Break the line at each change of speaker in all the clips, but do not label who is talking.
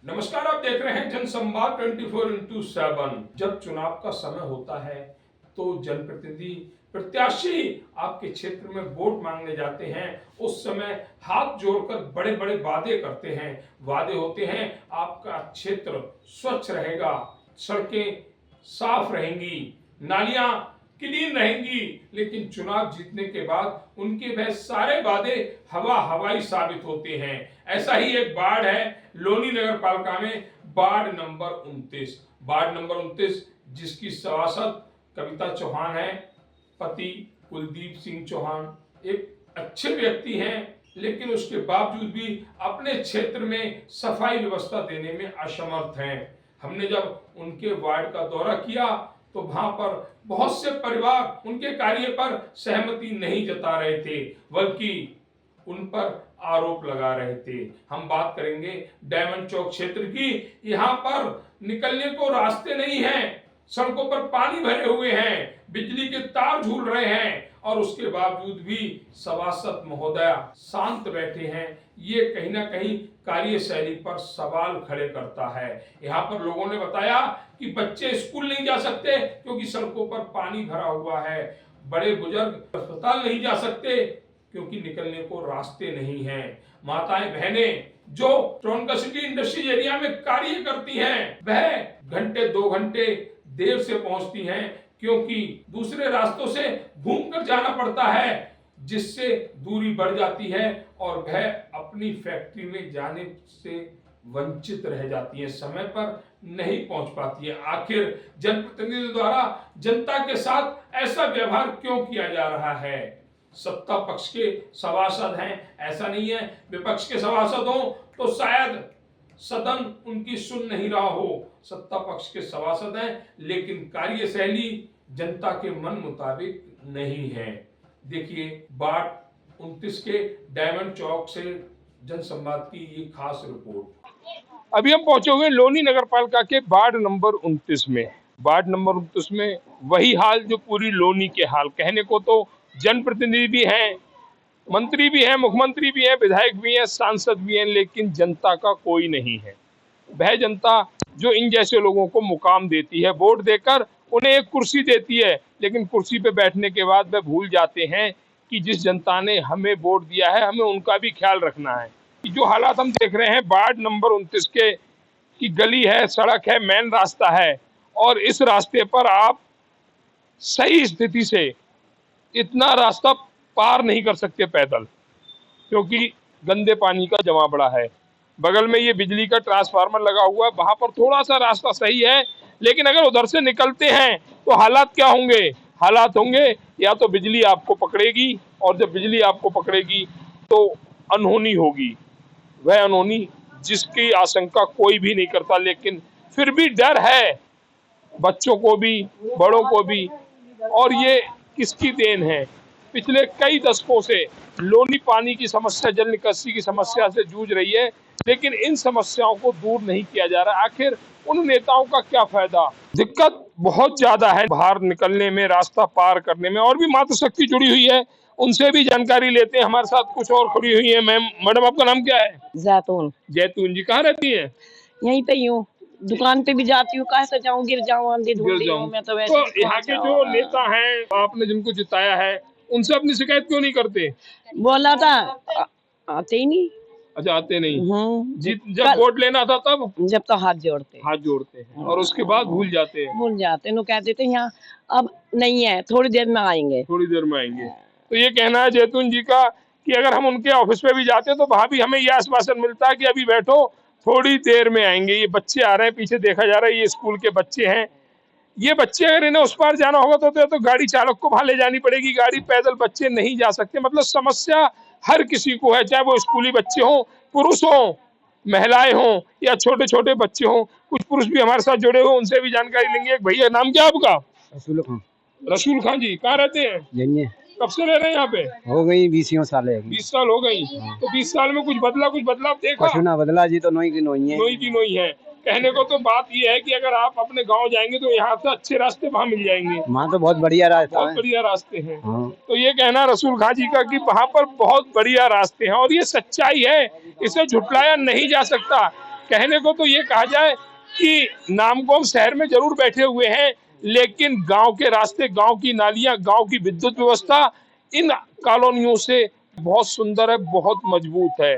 नमस्कार, आप देख रहे हैं जनसंवाद 24x7। जब चुनाव का समय होता है तो जनप्रतिनिधि प्रत्याशी आपके क्षेत्र में वोट मांगने जाते हैं। उस समय हाथ जोड़कर बड़े बड़े वादे करते हैं। वादे होते हैं आपका क्षेत्र स्वच्छ रहेगा, सड़कें साफ रहेंगी, नालियां क्लीन रहेंगी। लेकिन चुनाव जीतने के बाद उनके वह सारे वादे हवाई साबित होते हैं। ऐसा ही एक वार्ड है लोनी नगर पालिका में, वार्ड नंबर 29 जिसकी सभासद कविता चौहान है। पति कुलदीप सिंह चौहान एक अच्छे व्यक्ति हैं, लेकिन उसके बावजूद भी अपने क्षेत्र में सफाई व्यवस्था देने में असमर्थ हैं। हमने जब उनके वार्ड का दौरा किया तो वहां पर बहुत से परिवार उनके कार्य पर सहमति नहीं जता रहे थे, बल्कि उन पर आरोप लगा रहे थे। हम बात करेंगे डायमंड चौक क्षेत्र की। यहाँ पर निकलने को रास्ते नहीं हैं, सड़कों पर पानी भरे हुए हैं, बिजली के तार झूल रहे हैं, और उसके बावजूद भी सभासद महोदया शांत बैठे हैं। ये कहीं ना कहीं कार्यशैली पर सवाल खड़े करता है। यहाँ पर लोगों ने बताया कि बच्चे स्कूल नहीं जा सकते क्योंकि सड़कों पर पानी भरा हुआ है, बड़े बुजुर्ग अस्पताल नहीं जा सकते क्योंकि निकलने को रास्ते नहीं हैं। माताएं बहनें जो ट्रोनका सिटी इंडस्ट्रीज एरिया में कार्य करती हैं, वह घंटे 2 घंटे देर से पहुंचती हैं क्योंकि दूसरे रास्तों से घूमकर जाना पड़ता है, जिससे दूरी बढ़ जाती है और वह अपनी फैक्ट्री में जाने से वंचित रह जाती है, समय पर नहीं पहुंच पाती है। आखिर जनप्रतिनिधि द्वारा जनता के साथ ऐसा व्यवहार क्यों किया जा रहा है? सत्ता पक्ष के सभासद हैं, ऐसा नहीं है विपक्ष के सभासद हो तो शायद सदन उनकी सुन नहीं रहा हो। सत्ता पक्ष के सभासद हैं, लेकिन कार्यशैली जनता के मन मुताबिक नहीं है। देखिए वार्ड 29 के डायमंड चौक से जनसंवाद की ये खास रिपोर्ट।
अभी हम पहुंचे हुए लोनी नगर पालिका के वार्ड नंबर 29 में। वार्ड नंबर 29 में वही हाल जो पूरी लोनी के हाल। कहने को तो जनप्रतिनिधि भी हैं, मंत्री भी हैं, मुख्यमंत्री भी हैं, विधायक भी हैं, सांसद भी हैं, लेकिन जनता का कोई नहीं है। वह जनता जो इन जैसे लोगों को मुकाम देती है, वोट देकर उन्हें एक कुर्सी देती है, लेकिन कुर्सी पे बैठने के बाद वह भूल जाते हैं कि जिस जनता ने हमें वोट दिया है, हमें उनका भी ख्याल रखना है। जो हालात हम देख रहे हैं वार्ड नंबर 29 के की गली है, सड़क है, मेन रास्ता है, और इस रास्ते पर आप सही स्थिति से इतना रास्ता पार नहीं कर सकते पैदल, क्योंकि गंदे पानी का जमा पड़ा है। बगल में ये बिजली का ट्रांसफार्मर लगा हुआ है, वहां पर थोड़ा सा रास्ता सही है, लेकिन अगर उधर से निकलते हैं तो हालात क्या होंगे? हालात होंगे या तो बिजली आपको पकड़ेगी, और जब बिजली आपको पकड़ेगी तो अनहोनी होगी। वह अनहोनी जिसकी आशंका कोई भी नहीं करता, लेकिन फिर भी डर है बच्चों को भी, बड़ों को भी। और ये किसकी देन है? पिछले कई दशकों से लोनी पानी की समस्या, जल निकासी की समस्या से जूझ रही है, लेकिन इन समस्याओं को दूर नहीं किया जा रहा। आखिर उन नेताओं का क्या फायदा? दिक्कत बहुत ज्यादा है बाहर निकलने में, रास्ता पार करने में। और भी मातृशक्ति जुड़ी हुई है, उनसे भी जानकारी लेते हैं। हमारे साथ कुछ और खड़ी हुई है। मैडम आपका नाम क्या है?
जैतून।
जैतून जी, कहाँ रहती है?
यहीं पे ही हूँ, दुकान पे भी जाती हूँ। कहाँ से जाऊँ, गिर जाऊँ, अंधी धुंधी हूँ मैं तो। वैसे
तो यहाँ के जो नेता हैं, आपने जिनको जिताया है, उनसे अपनी शिकायत क्यों नहीं करते?
बोला था, आते ही नहीं।
अच्छा, आते नहीं। जब वोट लेना था तब
जब तो हाथ जोड़ते
हैं, और उसके बाद भूल जाते हैं।
नो कहते थे यहाँ अब नहीं है, थोड़ी देर में आएंगे।
तो ये कहना है जैतून जी का कि अगर हम उनके ऑफिस पे भी जाते हैं तो वहां भी हमें यह आश्वासन मिलता है कि अभी बैठो, थोड़ी देर में आएंगे। ये बच्चे आ रहे हैं, पीछे देखा जा रहा है, ये स्कूल के बच्चे हैं। ये बच्चे अगर इन्हें उस पार जाना होगा तो गाड़ी चालक को वहां ले जानी पड़ेगी, गाड़ी पैदल बच्चे नहीं जा सकते। मतलब समस्या हर किसी को है, चाहे वो स्कूली बच्चे हों, पुरुष हों, महिलाएं हों, या छोटे छोटे बच्चे हों। कुछ पुरुष भी हमारे साथ जुड़े हुए, उनसे भी जानकारी लेंगे। एक भैया, नाम क्या आपका? रसूल खान जी, कहाँ रहते हैं? कब से रह रहे हैं यहाँ पे?
हो गई 20 साल है।
20 साल हो गई। तो 20 साल में कुछ बदलाव देखा?
कुछ ना बदला जी, तो नोई की नोई है।
कहने को तो बात ये है कि अगर आप अपने गांव जाएंगे तो यहाँ से अच्छे रास्ते वहाँ मिल जाएंगे।
वहाँ तो बहुत बढ़िया रास्ता है,
बहुत बढ़िया रास्ते हैं।
हाँ।
तो ये कहना रसूल खान जी का कि वहाँ पर बहुत बढ़िया रास्ते हैं, और ये सच्चाई है, इसे झुटलाया नहीं जा सकता। कहने को तो ये कहा जाए कि नामकोम शहर में जरूर बैठे हुए हैं, लेकिन गांव के रास्ते, गांव की नालियां, गांव की विद्युत व्यवस्था इन कॉलोनियों से बहुत सुंदर है, बहुत मजबूत है।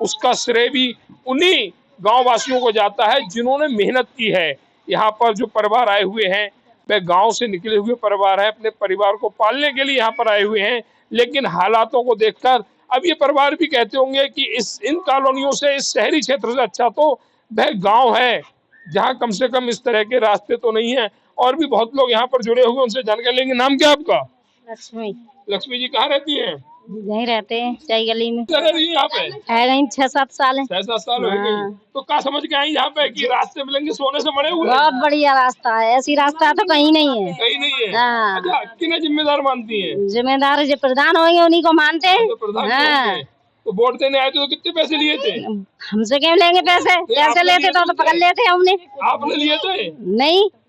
उसका श्रेय भी उन्हीं गांव वासियों को जाता है जिन्होंने मेहनत की है। यहाँ पर जो परिवार आए हुए हैं वह गांव से निकले हुए परिवार है, अपने परिवार को पालने के लिए यहाँ पर आए हुए हैं, लेकिन हालातों को देखकर अब ये परिवार भी कहते होंगे कि इन कॉलोनियों से, इस शहरी क्षेत्र से अच्छा तो वह गांव है जहां कम से कम इस तरह के रास्ते तो नहीं है। और भी बहुत लोग यहाँ पर जुड़े हुए, उनसे जानकारी लेंगे। नाम क्या आपका?
लक्ष्मी।
लक्ष्मी जी कहाँ रहती हैं?
यहीं रहते हैं, चाय गली में।
रह रही है यहाँ पे?
है नहीं, 6-7 साल है।
6-7 साल हो गए। तो क्या समझ के आई यहाँ पे कि रास्ते मिलेंगे सोने से बड़े हुए?
बहुत बढ़िया रास्ता है, ऐसी रास्ता तो कहीं नहीं है।
कहीं नहीं है।
हाँ।
अच्छा, किन्हें जिम्मेदार मानती है?
जिम्मेदार जो प्रधान होंगे उन्हीं को मानते हैं।
तो प्रधान
हाँ।
होंगे। तो वोट देने आए थे तो कितने पैसे लिए थे?
हमसे क्यों लेंगे पैसे? पैसे लेते तो पकड़ लेते हमने।
आपने लिए थे?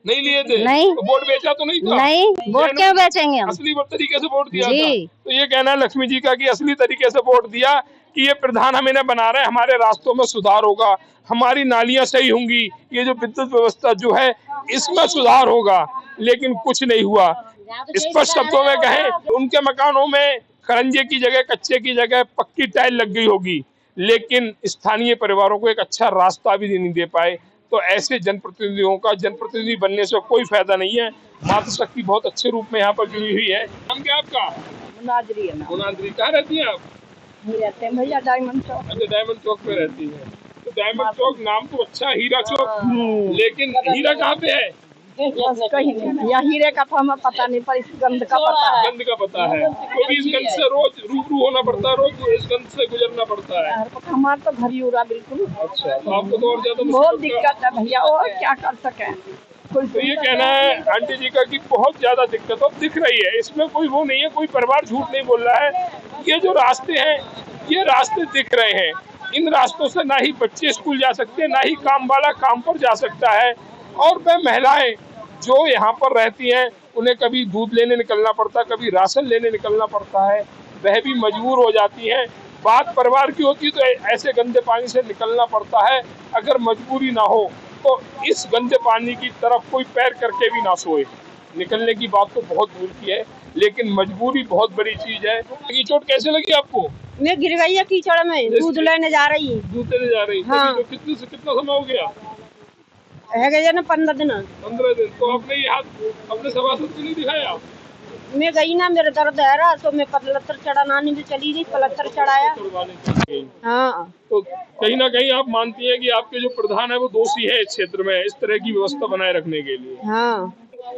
नहीं लिए थे।
नहीं।
तो वोट बेचा तो नहीं था?
नहीं, वोट क्यों बेचेंगे हम?
असली तरीके से वोट दिया
जी।
था। तो ये कहना है लक्ष्मी जी का कि असली तरीके से वोट दिया कि ये प्रधान हम इन्हें बना रहे हैं, हमारे रास्तों में सुधार होगा, हमारी नालियां सही होंगी, ये जो विद्युत व्यवस्था जो है इसमें सुधार होगा। लेकिन कुछ नहीं हुआ। स्पष्ट शब्दों में कहें, उनके मकानों में खरंजे की जगह, कच्चे की जगह पक्की टाइल लग गई होगी, लेकिन स्थानीय परिवारों को एक अच्छा रास्ता भी नहीं दे पाए। तो ऐसे जनप्रतिनिधियों का जनप्रतिनिधि बनने से कोई फायदा नहीं है। मातृशक्ति बहुत अच्छे रूप में यहाँ पर जुड़ी हुई है। हम क्या आपका?
मुनाजरी है ना।
मुनाजरी कहाँ रहती हैं आप?
रहते हैं भैया डायमंड चौक।
अच्छा, डायमंड चौक पे रहती है। तो डायमंड चौक नाम तो अच्छा, हीरा चौक, लेकिन हीरा कहाँ पे है?
कहीं नहीं, या हीरे का तो हमें पता नहीं, पर इस गंध का पता है।
गंध का पता है, क्योंकि इस गंध से रोज रूबरू होना पड़ता है, रोज इस गंध से गुजरना पड़ता है।
हमारा तो घर ही हो रहा बिल्कुल।
अच्छा, तो आपको तो और ज्यादा
बहुत दिक्कत है भैया, और क्या कर सके।
तो ये कहना है आंटी जी का कि बहुत ज्यादा दिक्कत अब दिख रही है। इसमें कोई वो नहीं है, कोई परिवार झूठ नहीं बोल रहा है। ये जो रास्ते हैं, ये रास्ते दिख रहे हैं। इन रास्तों से ना ही बच्चे स्कूल जा सकते हैं, ना ही काम वाला काम पर जा सकता है। और वह महिलाएं जो यहाँ पर रहती हैं, उन्हें कभी दूध लेने निकलना पड़ता है, कभी राशन लेने निकलना पड़ता है, वह भी मजबूर हो जाती हैं। बात परिवार की होती है तो ऐसे गंदे पानी से निकलना पड़ता है। अगर मजबूरी ना हो तो इस गंदे पानी की तरफ कोई पैर करके भी ना सोए। निकलने की बात तो बहुत दूर की है, लेकिन मजबूरी बहुत बड़ी चीज है। ये चोट कैसे लगी आपको?
मैं गिर गई है कीचड़ में, दूध लेने जा रही हूँ।
दूध लेने जा रही?
हाँ।
तो कितना समय हो गया?
है गए ना 15 दिन।
15 दिन। तो आपने ये हाथ अपने सभासद को नहीं दिखाया?
मैं गई ना, मेरे दर्द है रहा तो मैं पलस्तर चढ़ाने भी चली गई, पलस्तर चढ़ाया। हाँ।
तो कहीं ना कहीं आप मानती हैं कि आपके जो प्रधान है वो दोषी है इस क्षेत्र में इस तरह की व्यवस्था बनाए रखने के लिए?
हाँ,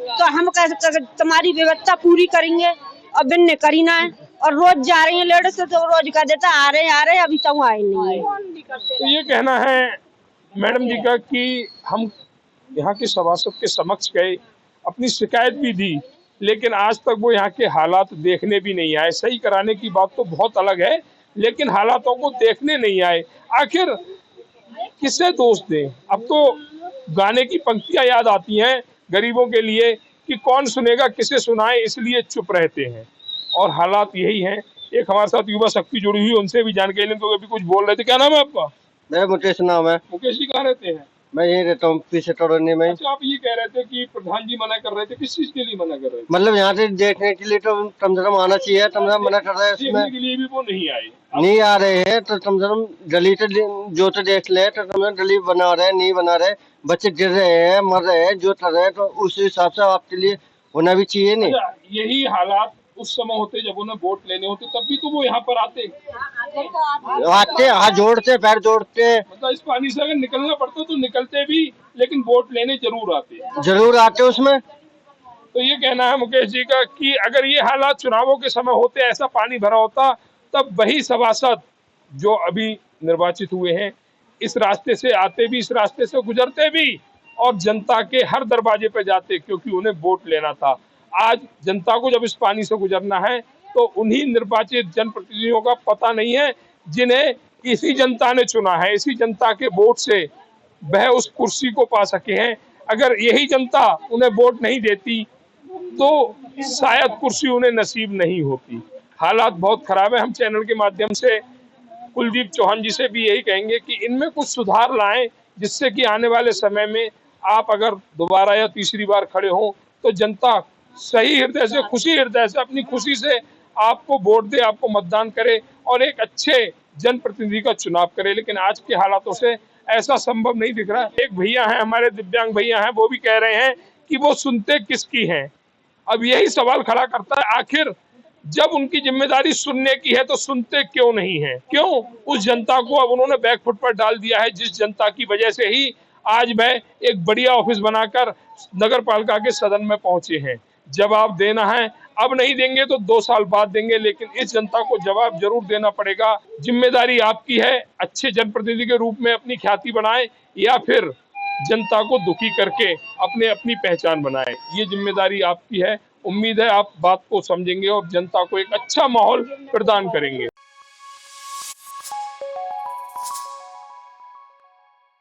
तो हम कैसे तुम्हारी व्यवस्था पूरी करेंगे, अब इनने करी ना है। और रोज जा रही है लेडीज तो रोज कह देता आ रहे अभी तक आए नहीं है।
तो ये कहना है मैडम जी का कि हम यहाँ के सभासद के समक्ष गए, अपनी शिकायत भी दी, लेकिन आज तक वो यहाँ के हालात देखने भी नहीं आए। सही कराने की बात तो बहुत अलग है, लेकिन हालातों को देखने नहीं आए। आखिर किसे दोष दें? अब तो गाने की पंक्तियां याद आती हैं गरीबों के लिए कि कौन सुनेगा, किसे सुनाए, इसलिए चुप रहते हैं। और हालात यही हैं। एक हमारे साथ युवा शक्ति जुड़ी हुई, उनसे भी जानकारी लें। तो अभी कुछ बोल रहे थे, क्या नाम है आपका?
मेरा मुकेश नाम है।
मुकेश जी कहाँ रहते हैं?
मैं यही रहता हूँ पीछे टोरनी में।
अच्छा, आप ये कह रहे थे कि प्रधान जी मना कर रहे थे, किस चीज के लिए मना कर रहे थे?
मतलब यहाँ से देखने के लिए तो कम से कम आना चाहिए, कम से कम मना कर रहे हैं
देखने
उसमें।
के लिए भी वो नहीं आए।
नहीं आ रहे हैं तो कम से कम गली तो जो तो देख ले, तो कम से कम गली बना रहे, नहीं बना रहे, बच्चे गिर रहे हैं, मर रहे हैं, जो कर रहे हैं, तो उस हिसाब से आपके लिए होना भी चाहिए नहीं?
अच्छा, यही हालात उस समय होते जब उन्हें वोट लेने होते, तब भी तो वो यहाँ पर आते
हाथ जोड़ते, पैर जोड़ते।
मतलब इस पानी से अगर निकलना पड़ता तो निकलते भी, लेकिन वोट लेने जरूर आते।
जरूर आते उसमें।
तो ये कहना है मुकेश जी का कि अगर ये हालात चुनावों के समय होते, ऐसा पानी भरा होता, तब वही सभासद जो अभी निर्वाचित हुए हैं इस रास्ते से आते भी, इस रास्ते से गुजरते भी और जनता के हर दरवाजे पे जाते, क्योंकि उन्हें वोट लेना था। आज जनता को जब इस पानी से गुजरना है तो उन्हीं निर्वाचित जनप्रतिनिधियों का पता नहीं है जिन्हें इसी जनता ने चुना है, इसी जनता के वोट से वह उस कुर्सी को पा सके हैं। अगर यही जनता उन्हें वोट नहीं देती तो शायद कुर्सी उन्हें नसीब नहीं होती। हालात बहुत खराब है। हम चैनल के माध्यम से कुलदीप चौहान जी से भी यही कहेंगे कि इनमें कुछ सुधार लाएं, जिससे कि आने वाले समय में आप अगर दोबारा या तीसरी बार खड़े हो तो जनता सही हृदय से, खुशी हृदय से, अपनी खुशी से आपको वोट दे, आपको मतदान करे और एक अच्छे जनप्रतिनिधि का चुनाव करे। लेकिन आज के हालातों से ऐसा संभव नहीं दिख रहा। एक भैया हैं, हमारे दिव्यांग भैया हैं, वो भी कह रहे हैं कि वो सुनते किसकी हैं। अब यही सवाल खड़ा करता है, आखिर जब उनकी जिम्मेदारी सुनने की है तो सुनते क्यों नहीं है? क्यों उस जनता को अब उन्होंने बैकफुट पर डाल दिया है, जिस जनता की वजह से ही आज वह एक बढ़िया ऑफिस बनाकर नगर पालिका के सदन में पहुंचे हैं। जवाब देना है, अब नहीं देंगे तो 2 साल बाद देंगे, लेकिन इस जनता को जवाब जरूर देना पड़ेगा। जिम्मेदारी आपकी है, अच्छे जनप्रतिनिधि के रूप में अपनी ख्याति बनाए या फिर जनता को दुखी करके अपनी पहचान बनाए। ये जिम्मेदारी आपकी है। उम्मीद है आप बात को समझेंगे और जनता को एक अच्छा माहौल प्रदान करेंगे।